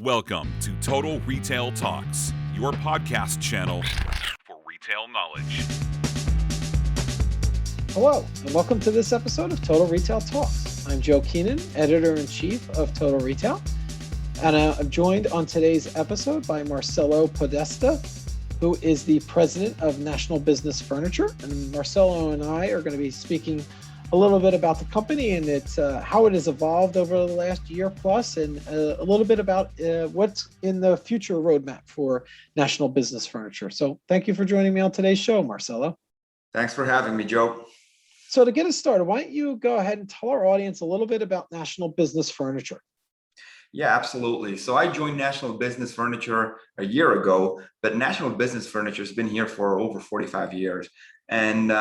Welcome to Total Retail Talks, your podcast channel for retail knowledge. Hello, and welcome to this episode of Total Retail Talks. I'm Joe Keenan, editor-in-chief of Total Retail, and I'm joined on today's episode by Marcelo Podesta, who is the president of National Business Furniture. And Marcelo and I are going to be speaking a little bit about the company and its how it has evolved over the last year plus, and a little bit about what's in the future roadmap for National Business Furniture. So thank you for joining me on today's show, Marcelo. Thanks for having me, Joe. So to get us started, why don't you go ahead and tell our audience a little bit about National Business Furniture? Yeah, absolutely. So I joined National Business Furniture a year ago, but National Business Furniture has been here for over 45 years. And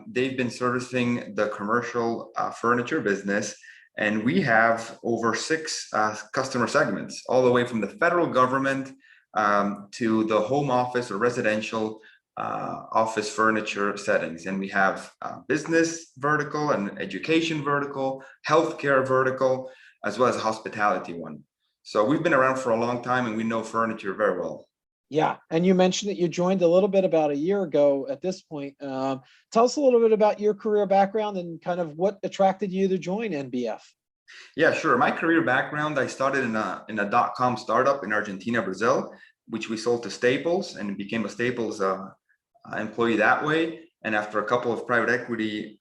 they've been servicing the commercial furniture business. And we have over six customer segments, all the way from the federal government to the home office or residential office furniture settings. And we have business vertical and education vertical, healthcare vertical, as well as a hospitality one. So we've been around for a long time and we know furniture very well. Yeah, and you mentioned that you joined a little bit about a year ago at this point. Tell us a little bit about your career background and kind of what attracted you to join NBF. Yeah, sure. My career background, I started in a dot-com startup in Argentina, Brazil, which we sold to Staples and became a Staples employee that way. And after a couple of private equity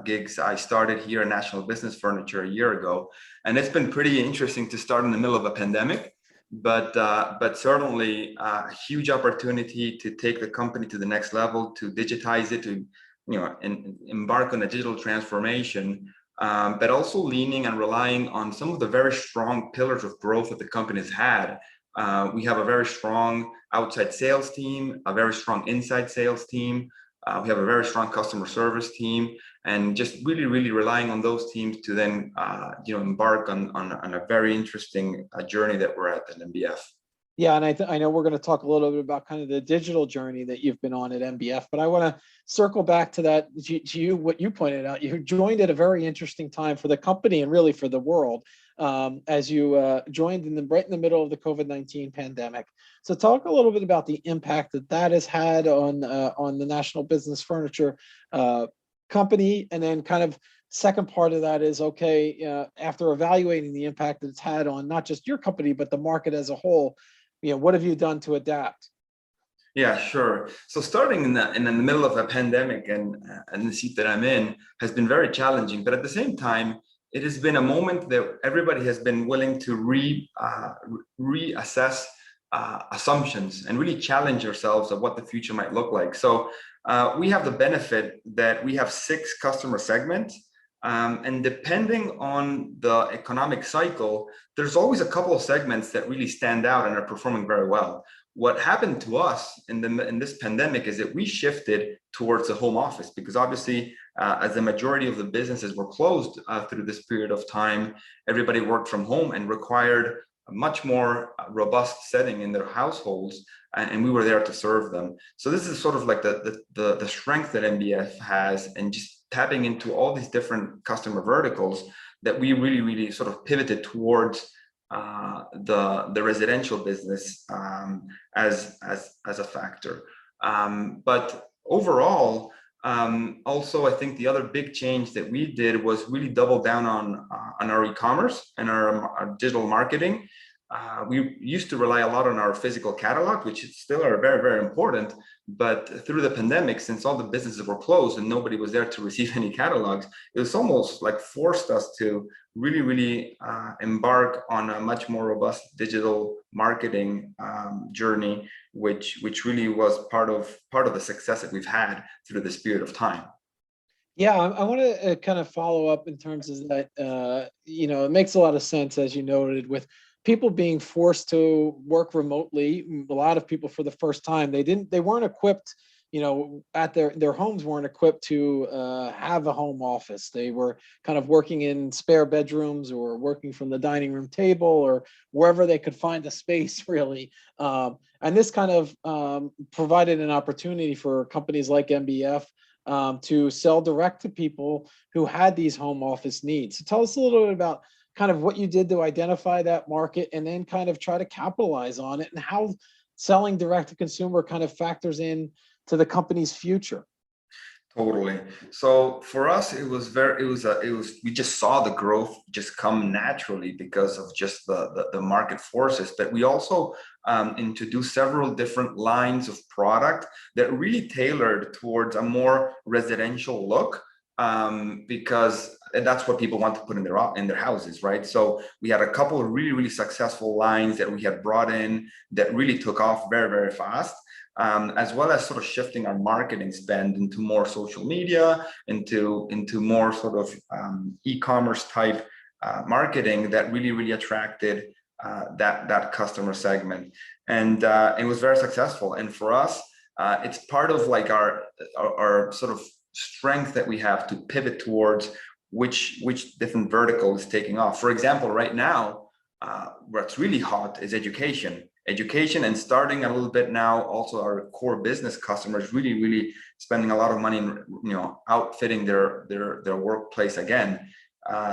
gigs, I started here at National Business Furniture a year ago. And it's been pretty interesting to start in the middle of a pandemic, but certainly a huge opportunity to take the company to the next level, to digitize it, to embark on a digital transformation, but also leaning and relying on some of the very strong pillars of growth that the company has had. We have a very strong outside sales team, a very strong inside sales team. We have a very strong customer service team, and just really relying on those teams to then embark on a very interesting journey that we're at NBF. Yeah, and I know we're going to talk a little bit about kind of the digital journey that you've been on at NBF, but I want to circle back to that, to you, what you pointed out. You joined at a very interesting time for the company and really for the world, as you joined right in the middle of the COVID-19 pandemic. So talk a little bit about the impact that has had on the National Business Furniture company, and then kind of second part of that is, after evaluating the impact that it's had on not just your company but the market as a whole, what have you done to adapt? Yeah, sure. So starting in the middle of a pandemic and the seat that I'm in has been very challenging, but at the same time, it has been a moment that everybody has been willing to reassess assumptions and really challenge ourselves of what the future might look like. So we have the benefit that we have six customer segments. And depending on the economic cycle, there's always a couple of segments that really stand out and are performing very well. What happened to us in this pandemic is that we shifted towards the home office, because obviously, as the majority of the businesses were closed through this period of time, everybody worked from home and required a much more robust setting in their households, and we were there to serve them. So this is sort of like the strength that NBF has, and just tapping into all these different customer verticals that we really sort of pivoted towards the residential business as a factor. But overall, also, I think the other big change that we did was really double down on our e-commerce and our digital marketing. We used to rely a lot on our physical catalog, which still are very important. But through the pandemic, since all the businesses were closed and nobody was there to receive any catalogs, it was almost like forced us to really embark on a much more robust digital marketing journey, which really was part of the success that we've had through this period of time. Yeah, I want to kind of follow up in terms of that. It makes a lot of sense, as you noted, with people being forced to work remotely. A lot of people, for the first time, they weren't equipped, at their homes weren't equipped to have a home office. They were kind of working in spare bedrooms or working from the dining room table or wherever they could find a space, really. And this kind of provided an opportunity for companies like NBF to sell direct to people who had these home office needs. So tell us a little bit about kind of what you did to identify that market and then kind of try to capitalize on it, and how selling direct to consumer kind of factors in to the company's future. Totally. So for us, we just saw the growth just come naturally because of just the market forces. But we also introduced several different lines of product that really tailored towards a more residential look, because that's what people want to put in their houses, right? So we had a couple of really successful lines that we had brought in that really took off very fast. As well as sort of shifting our marketing spend into more social media, into more sort of e-commerce type marketing that really attracted that customer segment, and it was very successful. And for us, it's part of like our sort of strength that we have to pivot towards which different vertical is taking off. For example, right now, what's really hot is education, and starting a little bit now, also our core business customers really spending a lot of money in, outfitting their workplace again.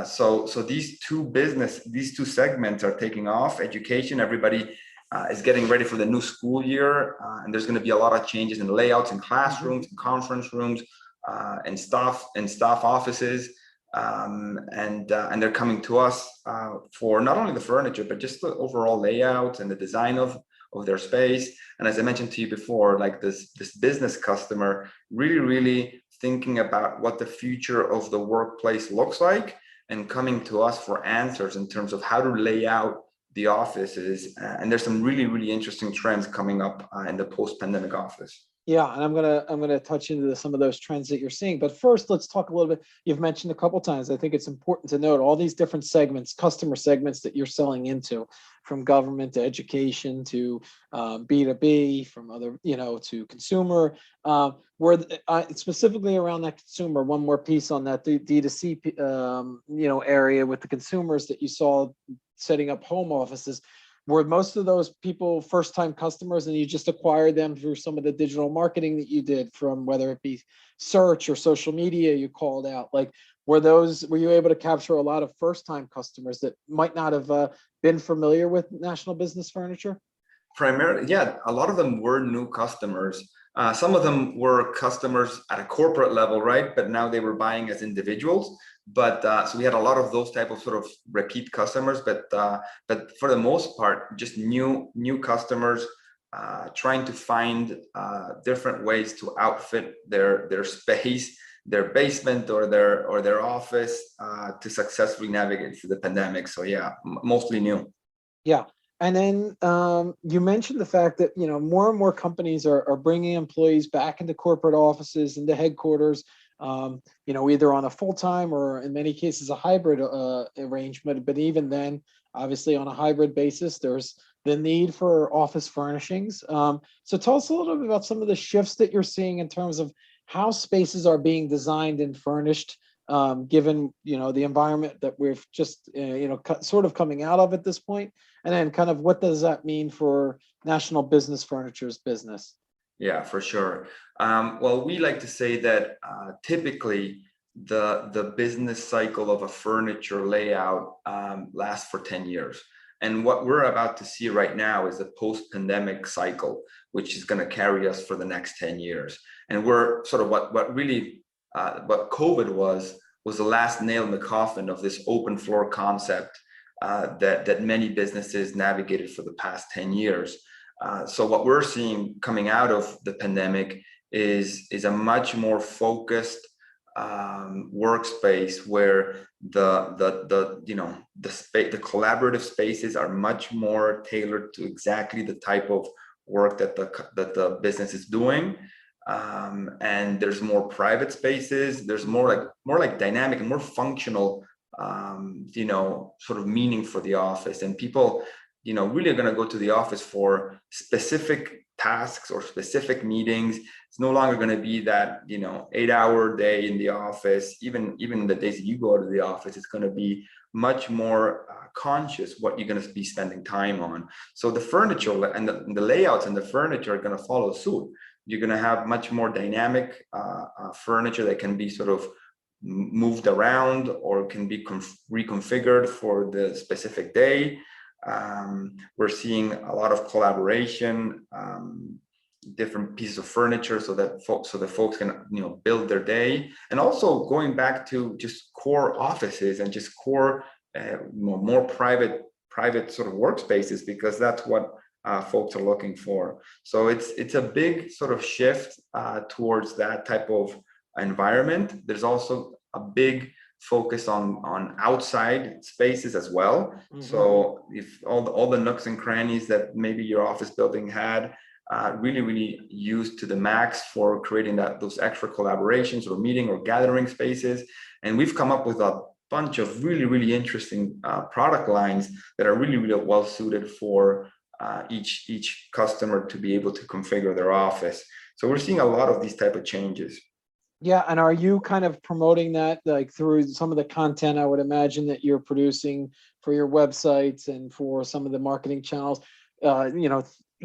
So these two segments are taking off. Education, everybody is getting ready for the new school year, and there's going to be a lot of changes in layouts in classrooms, and conference rooms, and staff offices. And they're coming to us for not only the furniture, but just the overall layout and the design of their space. And as I mentioned to you before, like this business customer really thinking about what the future of the workplace looks like, and coming to us for answers in terms of how to lay out the offices. And there's some really interesting trends coming up in the post-pandemic office. Yeah, and I'm gonna touch into some of those trends that you're seeing. But first, let's talk a little bit. You've mentioned a couple times, I think it's important to note all these different segments, customer segments that you're selling into, from government to education to B2B, from other, to consumer. Where specifically around that consumer, one more piece on that D2C, area with the consumers that you saw setting up home offices. Were most of those people first-time customers, and you just acquired them through some of the digital marketing that you did, from whether it be search or social media you called out? Like, were you able to capture a lot of first-time customers that might not have been familiar with National Business Furniture? Primarily, yeah, a lot of them were new customers. Some of them were customers at a corporate level, right? But now they were buying as individuals. But so we had a lot of those type of sort of repeat customers, but for the most part, just new customers trying to find different ways to outfit their space, their basement or their office to successfully navigate through the pandemic. So yeah, mostly new. Yeah. And then you mentioned the fact that, more and more companies are bringing employees back into corporate offices, into headquarters, either on a full-time or in many cases a hybrid arrangement. But even then, obviously on a hybrid basis, there's the need for office furnishings. So tell us a little bit about some of the shifts that you're seeing in terms of how spaces are being designed and furnished, given, the environment that we've just, sort of coming out of at this point. And then kind of what does that mean for National Business Furniture's business? Yeah, for sure. Well, we like to say that typically the business cycle of a furniture layout lasts for 10 years. And what we're about to see right now is a post-pandemic cycle, which is going to carry us for the next 10 years. And we're sort of what COVID was the last nail in the coffin of this open floor concept that many businesses navigated for the past 10 years. So what we're seeing coming out of the pandemic is a much more focused workspace, where the collaborative spaces are much more tailored to exactly the type of work that the business is doing. And there's more private spaces. There's more like dynamic and more functional, sort of meaning for the office. And people, really are going to go to the office for specific tasks or specific meetings. It's no longer going to be that, 8-hour day in the office. Even the days that you go to the office, it's going to be much more conscious what you're going to be spending time on. So the furniture and the layouts and the furniture are going to follow suit. You're going to have much more dynamic furniture that can be sort of moved around or can be reconfigured for the specific day. We're seeing a lot of collaboration, different pieces of furniture so that folks can build their day, and also going back to just core offices and just core more private sort of workspaces, because that's what folks are looking for. So it's a big sort of shift towards that type of environment. There's also a big focus on outside spaces as well. Mm-hmm. So if all the nooks and crannies that maybe your office building had, really used to the max for creating those extra collaborations or meeting or gathering spaces. And we've come up with a bunch of really interesting product lines that are really well suited for each customer to be able to configure their office. So we're seeing a lot of these type of changes. Yeah, and are you kind of promoting that like through some of the content, I would imagine, that you're producing for your websites and for some of the marketing channels,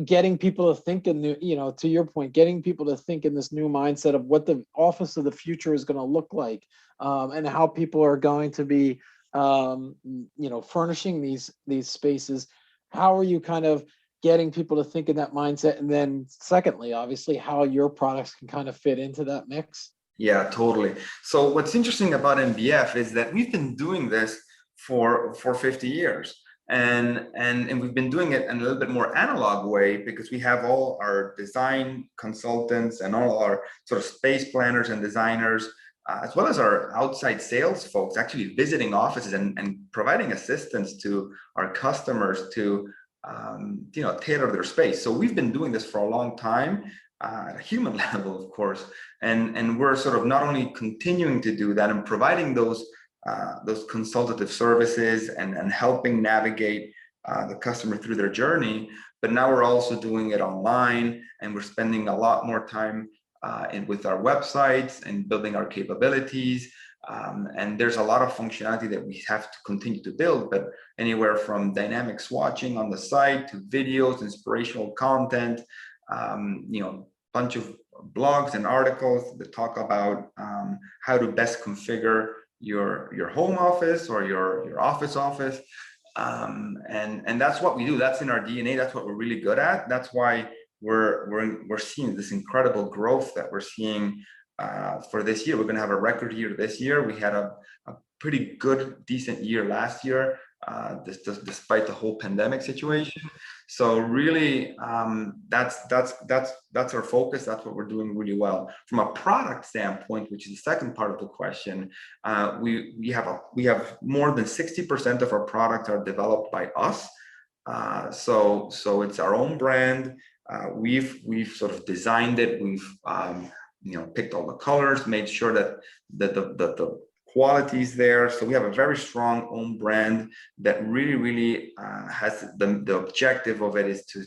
getting people to think in new, to your point, getting people to think in this new mindset of what the office of the future is going to look like, and how people are going to be, furnishing these spaces. How are you kind of getting people to think in that mindset? And then secondly, obviously, how your products can kind of fit into that mix? Yeah, totally. So what's interesting about MBF is that we've been doing this for 50 years. And we've been doing it in a little bit more analog way, because we have all our design consultants and all our sort of space planners and designers, as well as our outside sales folks actually visiting offices and providing assistance to our customers to tailor their space. So we've been doing this for a long time, at a human level, of course, and we're sort of not only continuing to do that and providing those consultative services and helping navigate the customer through their journey, but now we're also doing it online, and we're spending a lot more time with our websites and building our capabilities. And there's a lot of functionality that we have to continue to build, but anywhere from dynamic swatching on the site to videos, inspirational content, bunch of blogs and articles that talk about how to best configure your home office or your office. And that's what we do. That's in our DNA. That's what we're really good at. That's why we're seeing this incredible growth that we're seeing for this year. We're going to have a record year this year. We had a pretty good, decent year last year, despite the whole pandemic situation. So really, that's our focus. That's what we're doing really well. From a product standpoint, which is the second part of the question, we have more than 60% of our products are developed by us. So it's our own brand. We've sort of designed it. We've picked all the colors, made sure that the quality is there. So we have a very strong own brand that really has the objective of it is to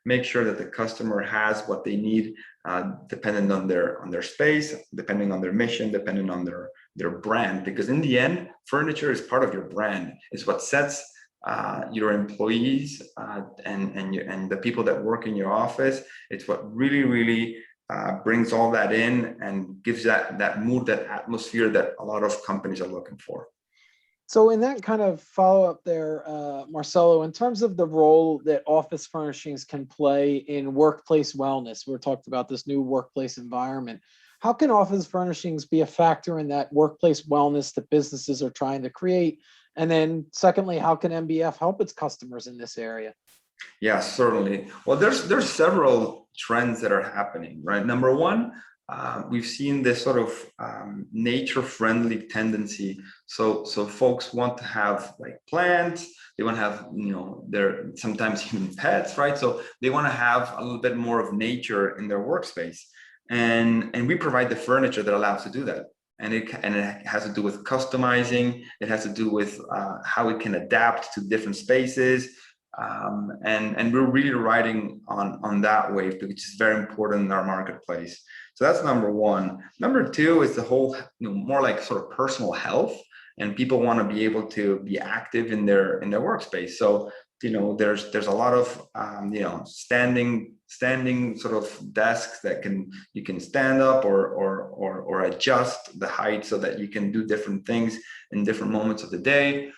make sure that the customer has what they need, depending on their space, depending on their mission, depending on their brand. Because in the end, furniture is part of your brand. It's what sets your employees and the people that work in your office. It's what really brings all that in and gives that mood, that atmosphere that a lot of companies are looking for. So in that kind of follow-up there, Marcelo, in terms of the role that office furnishings can play in workplace wellness, we're talked about this new workplace environment. How can office furnishings be a factor in that workplace wellness that businesses are trying to create? And then secondly, how can MBF help its customers in this area? Yeah, certainly. Well, there's several trends that are happening, right? Number one, we've seen this sort of nature-friendly tendency. So folks want to have like plants. They want to have their sometimes even pets, right? So they want to have a little bit more of nature in their workspace, and we provide the furniture that allows to do that. And it has to do with customizing. It has to do with how it can adapt to different spaces. And we're really riding on that wave, which is very important in our marketplace. So that's number one. Number two is the whole, more like sort of personal health, and people want to be able to be active in their workspace. So there's a lot of standing sort of desks that you can stand up or adjust the height so that you can do different things in different moments of the day.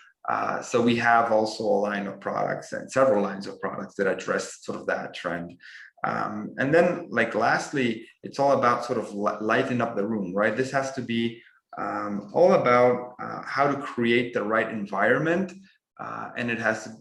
So we have also a line of products and several lines of products that address sort of that trend. And then, like, lastly, it's all about sort of lighting up the room, right? This has to be all about how to create the right environment. And it has to,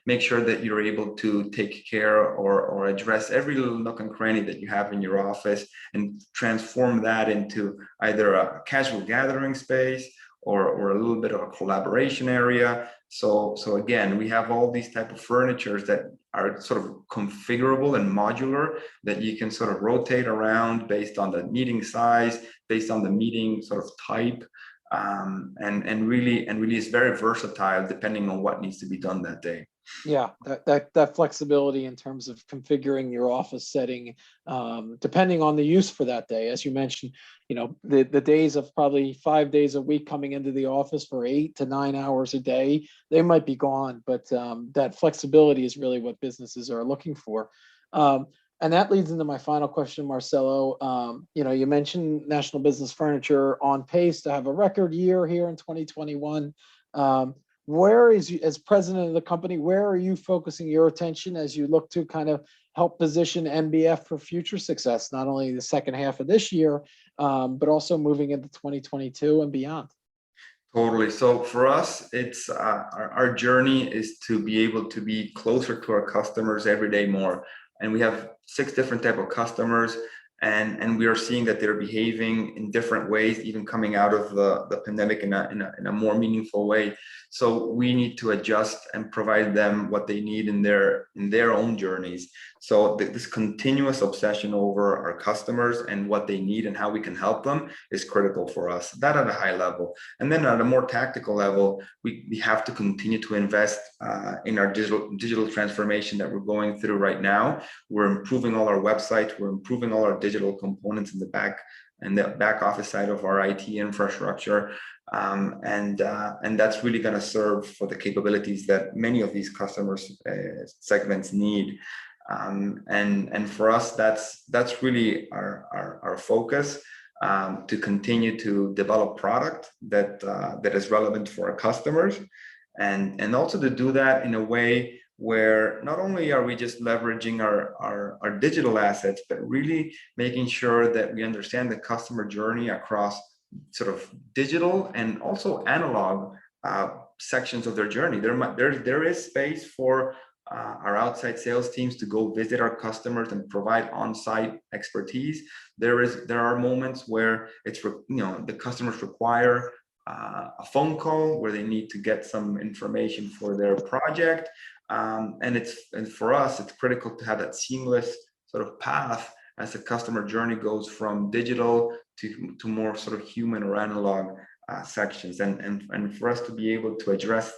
make sure that you're able to take care or address every little nook and cranny that you have in your office and transform that into either a casual gathering space or a little bit of a collaboration area. So again, we have all these type of furnitures that are sort of configurable and modular that you can sort of rotate around based on the meeting size, based on the meeting sort of type. And really is very versatile depending on what needs to be done that day. Yeah, that flexibility in terms of configuring your office setting, depending on the use for that day. As you mentioned, the days of probably 5 days a week coming into the office for 8 to 9 hours a day, they might be gone, but that flexibility is really what businesses are looking for. And that leads into my final question, Marcelo. You mentioned National Business Furniture on pace to have a record year here in 2021. As president of the company, where are you focusing your attention as you look to kind of help position NBF for future success, not only the second half of this year, but also moving into 2022 and beyond? Totally. So for us, it's our journey is to be able to be closer to our customers every day more. And we have 6 different type of customers, and we are seeing that they're behaving in different ways, even coming out of the pandemic in a more meaningful way. So we need to adjust and provide them what they need in their own journeys. So this continuous obsession over our customers and what they need and how we can help them is critical for us. That at a high level. And then at a more tactical level, we have to continue to invest in our digital transformation that we're going through right now. We're improving all our websites. We're improving all our digital components in the back office side of our IT infrastructure. And that's really going to serve for the capabilities that many of these customers segments need. And for us, that's really our focus, to continue to develop product that is relevant for our customers, and also to do that in a way where not only are we just leveraging our digital assets, but really making sure that we understand the customer journey across sort of digital and also analog sections of their journey. There is space for our outside sales teams to go visit our customers and provide on-site expertise. There are moments where the customers require a phone call where they need to get some information for their project. And for us, it's critical to have that seamless sort of path as the customer journey goes from digital to more sort of human or analog sections. And for us to be able to address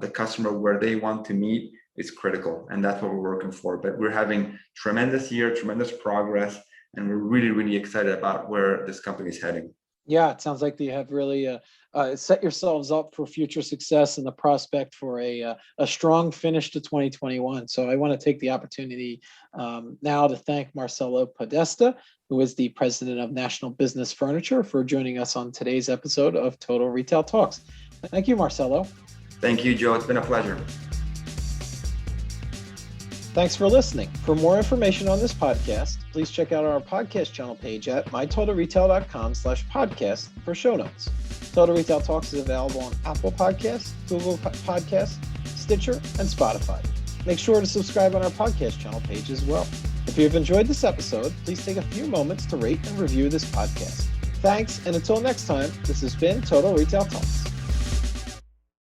the customer where they want to meet is critical. And that's what we're working for. But we're having tremendous progress, and we're really, really excited about where this company is heading. Yeah, it sounds like you have really set yourselves up for future success and the prospect for a strong finish to 2021. So I want to take the opportunity now to thank Marcelo Podesta, who is the president of National Business Furniture, for joining us on today's episode of Total Retail Talks. Thank you, Marcelo. Thank you, Joe. It's been a pleasure. Thanks for listening. For more information on this podcast, please check out our podcast channel page at mytotalretail.com/podcast for show notes. Total Retail Talks is available on Apple Podcasts, Google Podcasts, Stitcher, and Spotify. Make sure to subscribe on our podcast channel page as well. If you've enjoyed this episode, please take a few moments to rate and review this podcast. Thanks, and until next time, this has been Total Retail Talks.